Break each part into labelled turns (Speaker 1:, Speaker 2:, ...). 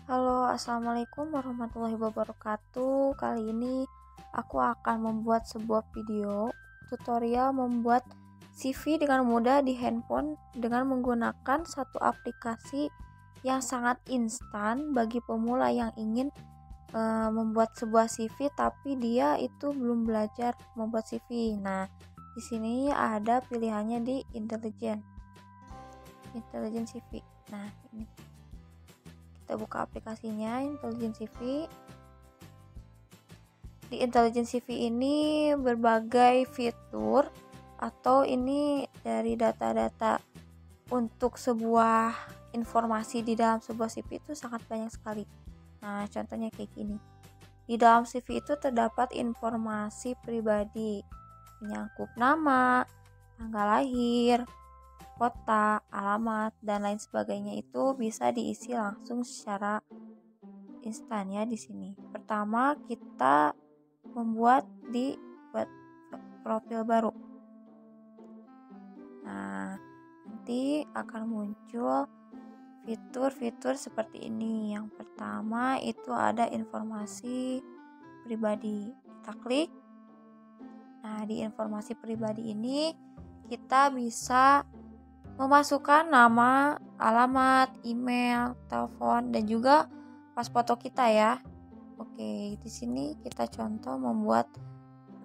Speaker 1: Halo, assalamualaikum warahmatullahi wabarakatuh. Kali ini aku akan membuat sebuah video tutorial membuat CV dengan mudah di handphone dengan menggunakan satu aplikasi yang sangat instan bagi pemula yang ingin membuat sebuah CV tapi dia itu belum belajar membuat CV. Nah, di sini ada pilihannya di Intelligent CV. Nah, ini kita buka aplikasinya Intelligent CV. Di Intelligent CV ini berbagai fitur atau ini dari data-data untuk sebuah informasi di dalam sebuah CV itu sangat banyak sekali. Nah, contohnya kayak gini. Di dalam CV itu terdapat informasi pribadi menyangkut nama, tanggal lahir, kota, alamat, dan lain sebagainya itu bisa diisi langsung secara instan ya di sini. Pertama, kita membuat buat profil baru. Nah, nanti akan muncul fitur-fitur seperti ini. Yang pertama itu ada informasi pribadi. Kita klik. Nah, di informasi pribadi ini kita bisa memasukkan nama, alamat, email, telepon, dan juga pas foto kita ya. Oke, di sini kita contoh membuat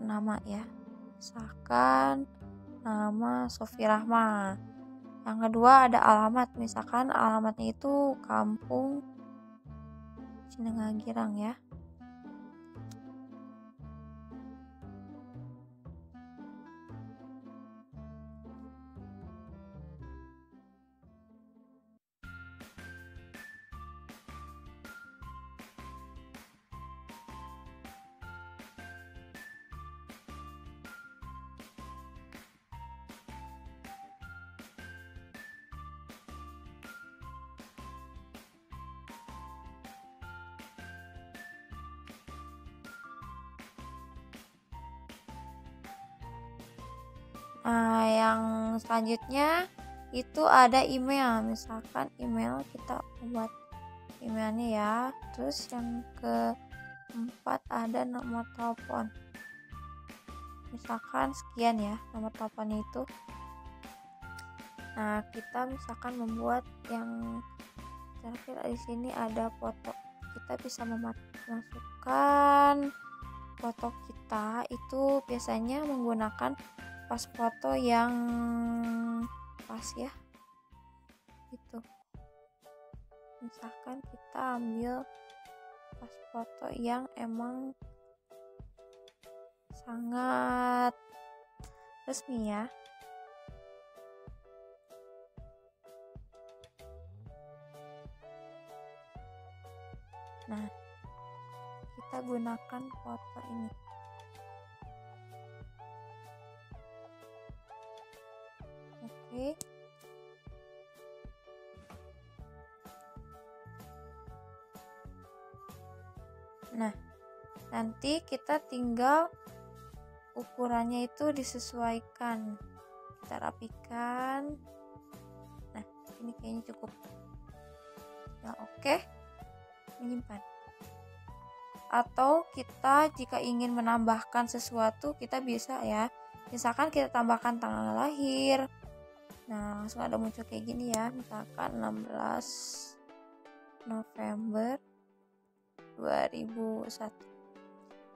Speaker 1: nama ya. Misalkan nama Sofi Rahma. Yang kedua ada alamat, misalkan alamatnya itu Kampung Cinengagirang ya. Nah, yang selanjutnya itu ada email. Misalkan email kita buat emailnya ya. Terus yang keempat ada nomor telepon. Misalkan sekian ya nomor teleponnya itu. Nah, kita misalkan membuat yang terakhir di sini ada foto. Kita bisa memasukkan foto kita itu biasanya menggunakan pas foto yang pas ya. Gitu. Misalkan kita ambil pas foto yang emang sangat resmi ya. Nah, kita gunakan foto ini. Oke. Nah, nanti kita tinggal ukurannya itu disesuaikan. Kita rapikan. Nah, ini kayaknya cukup. Ya, oke. Menyimpan. Atau kita jika ingin menambahkan sesuatu kita bisa ya. Misalkan kita tambahkan tanggal lahir. Nah, langsung ada muncul kayak gini ya. Misalkan 16 November 2001.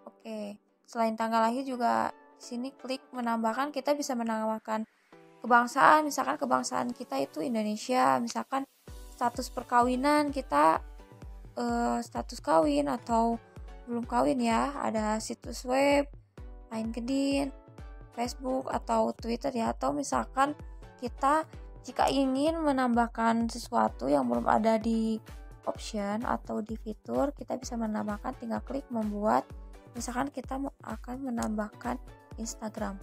Speaker 1: Oke. Selain tanggal lahir juga di sini klik menambahkan, kita bisa menambahkan kebangsaan. Misalkan kebangsaan kita itu Indonesia. Misalkan status perkawinan kita status kawin atau belum kawin ya. Ada situs web, LinkedIn, Facebook atau Twitter ya. Atau misalkan kita jika ingin menambahkan sesuatu yang belum ada di option atau di fitur, kita bisa menambahkan, tinggal klik membuat. Misalkan kita akan menambahkan Instagram.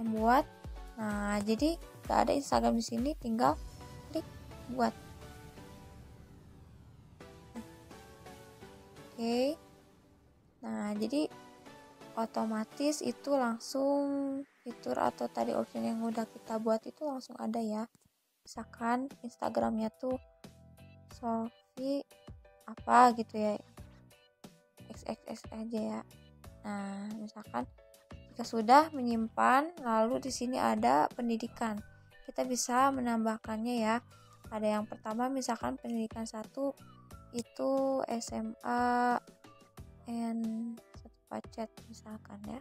Speaker 1: Membuat. Nah, jadi gak ada Instagram di sini, tinggal klik buat. Oke. Nah, jadi otomatis itu langsung fitur atau tadi option yang udah kita buat itu langsung ada ya. Misalkan Instagramnya tuh Solvi apa gitu ya, XXX aja ya. Nah, misalkan jika sudah menyimpan, lalu di sini ada pendidikan. Kita bisa menambahkannya ya. Ada yang pertama misalkan pendidikan 1 itu SMA N 1 Pacet misalkan ya.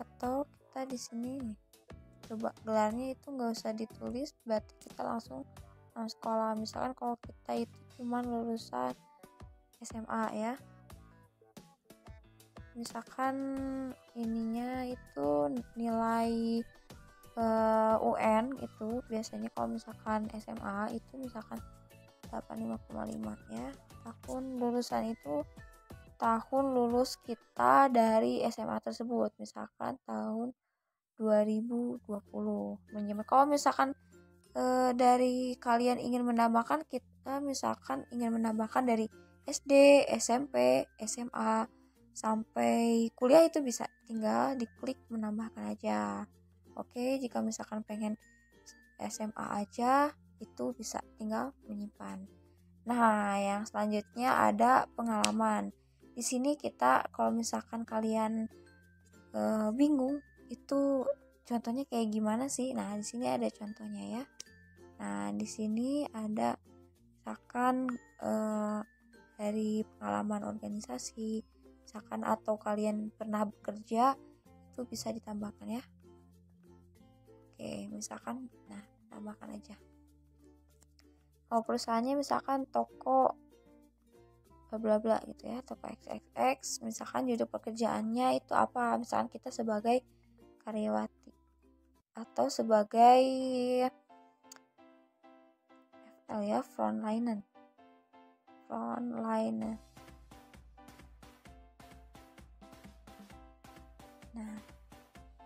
Speaker 1: Atau kita di sini nih, coba gelarnya itu nggak usah ditulis, berarti kita langsung sekolah. Misalkan kalau kita itu cuma lulusan SMA ya, misalkan ininya itu nilai UN itu biasanya kalau misalkan SMA itu misalkan 85,5 ya. Tahun lulusan itu tahun lulus kita dari SMA tersebut, misalkan tahun 2020. Kalau misalkan dari kalian ingin menambahkan, kita misalkan ingin menambahkan dari SD, SMP, SMA sampai kuliah itu bisa tinggal diklik menambahkan aja. Oke, jika misalkan pengen SMA aja itu bisa tinggal menyimpan. Nah, yang selanjutnya ada pengalaman. Di sini kita kalau misalkan kalian bingung itu contohnya kayak gimana sih? Nah, di sini ada contohnya ya. Nah, di sini ada misalkan dari pengalaman organisasi, misalkan atau kalian pernah bekerja, itu bisa ditambahkan ya. Oke, misalkan, nah tambahkan aja. Kalau perusahaannya misalkan toko bla bla gitu ya, toko XXX, misalkan judul pekerjaannya itu apa? Misalkan kita sebagai karyawati atau sebagai FL ya, frontliner. Nah,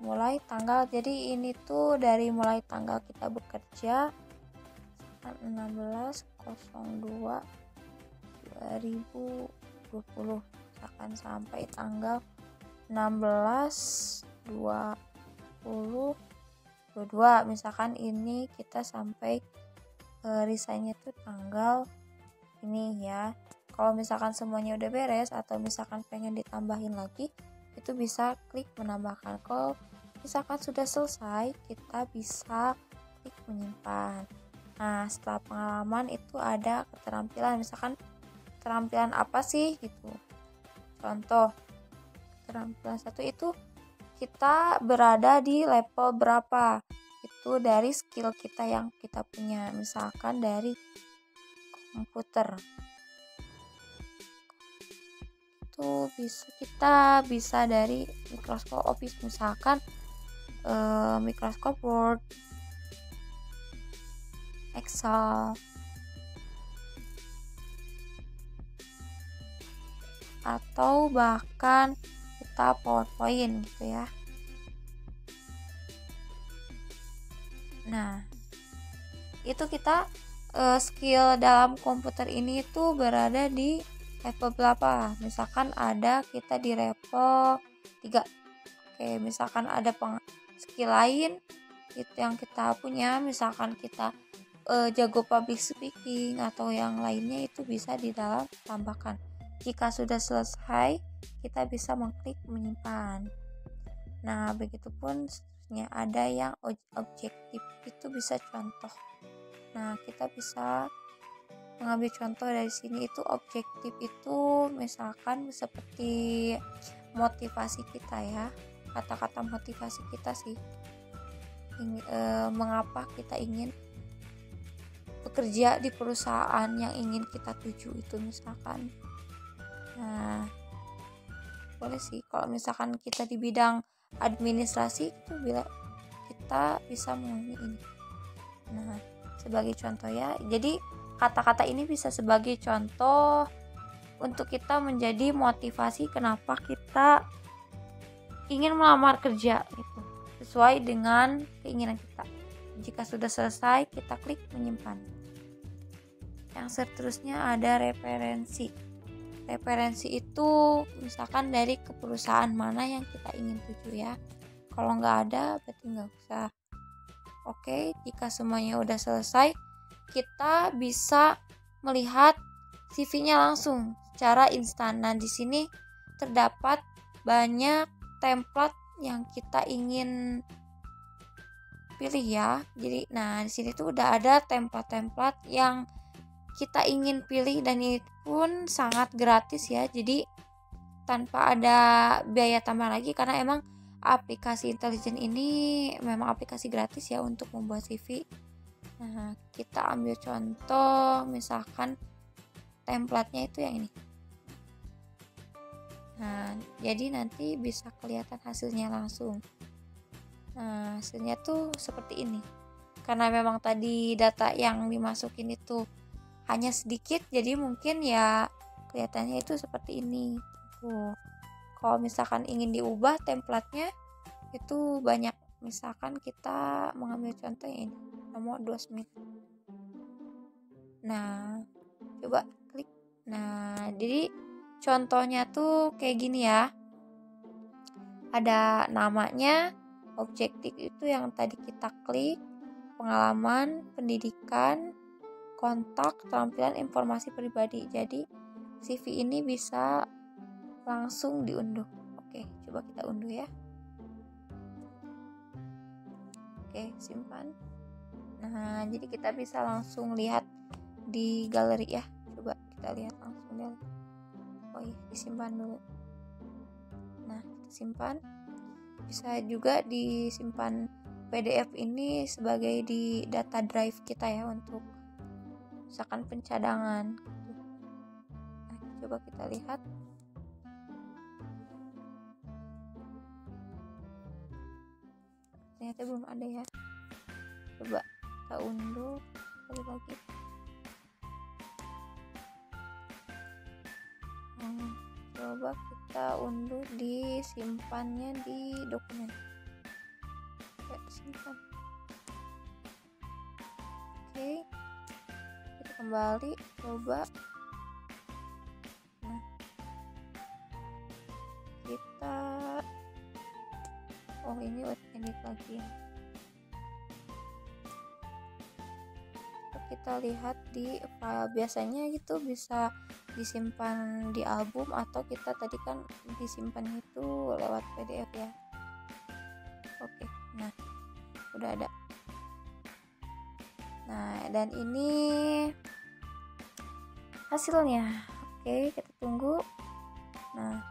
Speaker 1: mulai tanggal, jadi ini tuh dari mulai tanggal kita bekerja 16/02/2020 misalkan sampai tanggal 16/20/22 misalkan ini kita sampai resignnya tuh tanggal ini ya. Kalau misalkan semuanya udah beres atau misalkan pengen ditambahin lagi, itu bisa klik menambahkan. Kalau misalkan sudah selesai, kita bisa klik menyimpan. Nah, setelah pengalaman itu ada keterampilan. Misalkan keterampilan apa sih gitu. Contoh, keterampilan 1 itu kita berada di level berapa. Itu dari skill kita yang kita punya. Misalkan dari komputer. Itu kita bisa dari Microsoft Office, misalkan Microsoft Word, Excel, atau bahkan kita PowerPoint gitu ya. Nah, itu kita skill dalam komputer ini tuh berada di level berapa. Misalkan ada kita di level 3. Oke, misalkan ada skill lain itu yang kita punya, misalkan kita jago public speaking atau yang lainnya, itu bisa di dalam tambahkan. Jika sudah selesai, kita bisa mengklik menyimpan. Nah, begitupun seterusnya ada yang objektif, itu bisa contoh. Nah, kita bisa mengambil contoh dari sini. Itu objektif itu misalkan seperti motivasi kita ya, kata-kata motivasi kita sih, mengapa kita ingin bekerja di perusahaan yang ingin kita tuju itu misalkan. Nah, boleh sih kalau misalkan kita di bidang administrasi itu bila kita bisa mengenai ini. Nah, sebagai contoh ya, jadi kata-kata ini bisa sebagai contoh untuk kita menjadi motivasi kenapa kita ingin melamar kerja gitu, sesuai dengan keinginan kita. Jika sudah selesai, kita klik menyimpan. Yang seterusnya ada referensi. Referensi itu misalkan dari ke perusahaan mana yang kita ingin tuju ya. Kalau nggak ada berarti nggak usah. Oke, jika semuanya udah selesai, kita bisa melihat CV-nya langsung secara instan. Nah, di sini terdapat banyak template yang kita ingin pilih ya. Jadi, nah di sini tuh udah ada template-template yang kita ingin pilih dan ini pun sangat gratis ya. Jadi tanpa ada biaya tambah lagi karena emang aplikasi intelijen ini memang aplikasi gratis ya untuk membuat CV. Nah, kita ambil contoh misalkan template-nya itu yang ini. Nah, jadi nanti bisa kelihatan hasilnya langsung. Nah, hasilnya tuh seperti ini. Karena memang tadi data yang dimasukin itu hanya sedikit, jadi mungkin ya kelihatannya itu seperti ini. Tuh. Kalau misalkan ingin diubah template-nya itu banyak. Misalkan kita mengambil contoh ini, nomor 29. Nah, coba klik. Nah, jadi contohnya tuh kayak gini ya. Ada namanya, objektif itu yang tadi kita klik, pengalaman, pendidikan, kontak, tampilan informasi pribadi. Jadi CV ini bisa langsung diunduh. Oke, coba kita unduh ya. Oke, simpan. Nah, jadi kita bisa langsung lihat di galeri ya. Coba kita lihat langsung deh. Oh iya, disimpan dulu. Nah, kita simpan. Bisa juga disimpan PDF ini sebagai di data drive kita ya untuk misalkan pencadangan. Nah, coba kita lihat. Ternyata belum ada ya. Coba kita unduh sekali lagi. Coba kita unduh, disimpannya di dokumen. Oke, simpan. Oke, kita kembali coba. Nah, kita ini web edit lagi ya. Kita lihat di file, biasanya itu bisa disimpan di album atau kita tadi kan disimpan itu lewat PDF ya. Oke, nah udah ada. Nah, dan ini hasilnya. Oke, kita tunggu. Nah,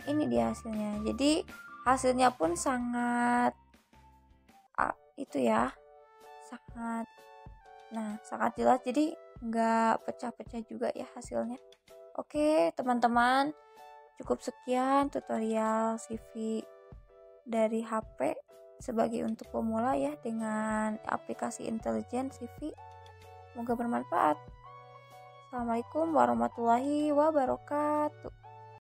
Speaker 1: ini dia hasilnya. Jadi hasilnya pun sangat itu ya, sangat jelas. Jadi nggak pecah-pecah juga ya hasilnya. Oke teman-teman, cukup sekian tutorial CV dari HP sebagai untuk pemula ya dengan aplikasi intelijen CV. Semoga bermanfaat. Assalamualaikum warahmatullahi wabarakatuh.